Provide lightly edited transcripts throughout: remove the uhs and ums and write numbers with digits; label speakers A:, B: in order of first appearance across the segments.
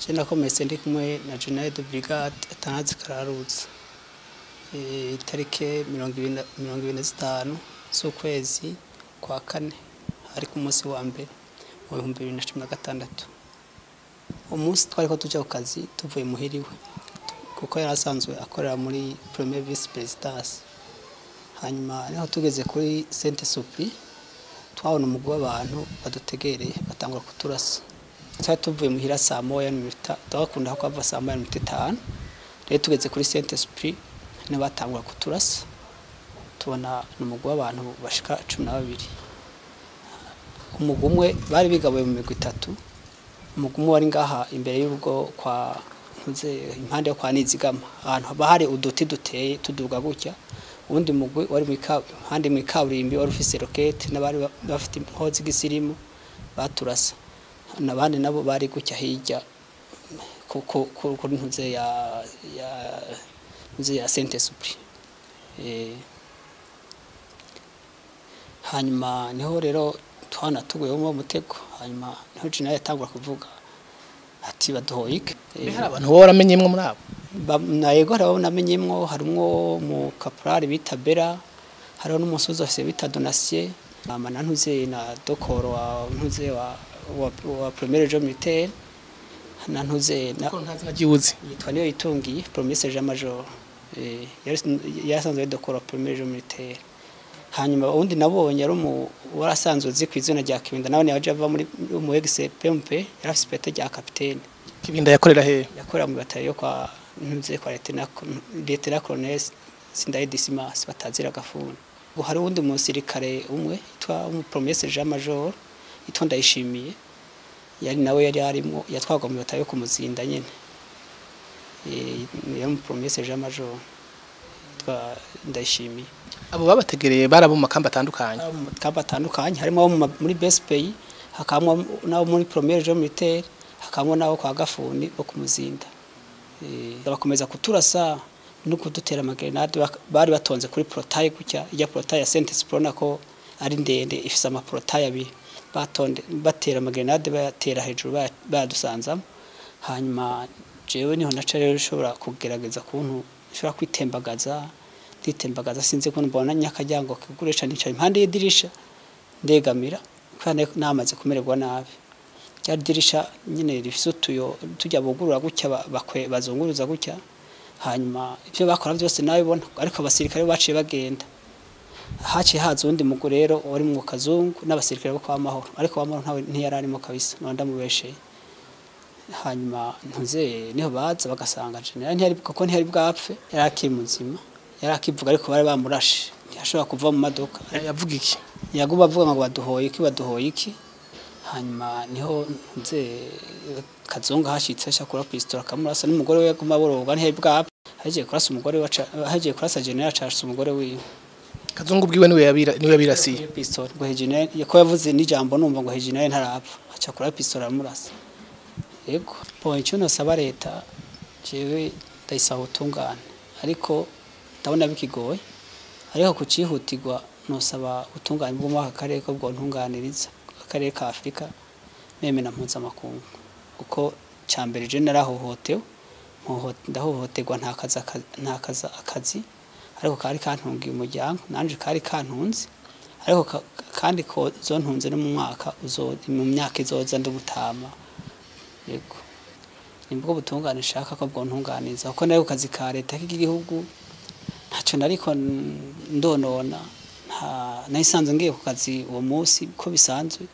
A: je nakometse ndi kumwe na General de Brigade Atanazi Kararuzi itarike 25 z'ukwezi kwa kane ari ku munsi wa mbere mu 2016. Umunsi twari ko tujya ku kazi tuvuye muhiriwe kuko yarasanzwe akorera muri Premier Vice Presidence. Hanyuma niho tugeze kuri Saint Supri twabona umugwi w'abantu badutegereye batangura kuturasa. Cyari tuvuye muhira saa moya n'imita twakunda ko ava saa moya n'imita 5. Rero tugeze kuri Saint Supri ne batangura kuturasa. Tubona n'umugwi w'abantu bashika 12. Umugwi umwe bari bigabuye mu migwi 3. Umugwi umwe wari ngaha imbere y'urugo kwa impande yo kwa Nizigama ahantu bahari uduti duteye tuduga gutya. Ubundi mugwi wari impande mu kaburimbi wari ufise rocket n'abari bafite impozi gisirimu baturasa. Nabandi nabo bari gutya hirya kuri ntuze ya Saint Supri. Hanyuma niho rero twana tuguye mu mutego. Hanyuma niho General yatangura kuvuga ati baduhoyike.
B: Hari abantu bo baramenyemwe muri abo
A: na yego rero namenyemwo harumwo mu caporal bita Bera, hariho n'umusozi ofise bita Donatien, mama nantuze na dokoro wa ntuze wa premier jo militaire nantuze na
B: ntazigiuzi
A: yitwa niyo yitungiye premier sergent major yasanzwe dokoro premier jo militaire. Hanyuma undi nabonye ari warasanzwe uzi kwizina rya Kibinda nawe yaje ava muri mu XPMP yarafise pete rya capitaine.
B: Kibinda yakorera he?
A: Yakorera mu batariyo kwa ntuze kwa Lieutenant Colonel Sindaye Dismas batazira gafuni. Hari undi musirikare umwe yitwa premier sergent major itonda yishimiye yari nawe yari arimo yatwagwa mu batariyo kumuzinda nyene. Yari mu premier sergent major ndayishimiye.
B: Abo babategereye barabo mu makamba atandukanye.
A: Makamba atandukanye harimo muri BSP, hakamwa nabo muri premier jo militaire, hakamwa nabo kwa gafuni bo kumuzinda. Bakomeza kuturasa no kudutera amagerenade bari batonze kuri protaye gutya ya protaye ya Saint Supri nako ari ndende ifise ama protaye abiri batonde batera amagerenade batera hejuru badusanzamo. Hanyuma jewe niho naca rero ushobora kugerageza kuntu ushobora kwitembagaza sinze ko mbona nyakajyango kigurisha nica impande y'idirisha ndegamira kandi namaze kumererwa nabi. Cyari dirisha nyine rifise utuyo tujya bugurura gutya bakwe bazunguruza gutya. Hanyuma ibyo bakora byose nabibona ariko abasirikare baciye bagenda. Haciye haza undi mugo rero wari mu kazungu n'abasirikare bo kwa mahoro ariko wamahoro ntawe ntiyararimo kabisa nonda mubeshe. Hanyuma ntuze niho baza bagasanga General ntiyari kuko ntiyari bwapfe yarakiri muzima yarakivuga ariko bari bamurashe ntiyashobora kuva mu madoka.
B: Yavuga iki?
A: Yaguba avuga ngo baduhoye iki. Hanyuma niho nze kazonga hashitse shakura pistola kamurasa n'umugore we yaguma boroga ntiyari bwapfe hagiye kurasa umugore waca hagiye kurasa General acashye umugore wiwe.
B: Kazungu bwiwe niwe yabirasiye
A: pistola ngo General yako yavuze n'ijambo numva ngo General ntarapfa aca kura pistola amurasa. Yego point cyo no saba leta jewe ndayisaba utungane ariko ndabona bikigoye ariko kucihutirwa no saba utungane bwo mu akarere ko bwo ntunganiriza akarere ka Afrika meme na mpuza makungu uko cyambere je narahohotewe ndahohoterwa ntakaza akazi ariko kari kantungiye umuryango nanje kari kantunze ariko kandi ko zontunze no mu mwaka mu myaka izoza ndugutama. Yego nibwo butungane shaka ko bwo ntunganiza uko nayo kazi ka leta k'igihugu ntacyo nariko ndonona nayisanze ngiye ku kazi uwo munsi ko bisanzwe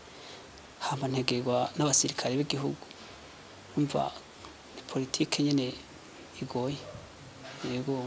A: hama ntegerwa n'abasirikare b'igihugu umva ni politike nyene igoye. Yego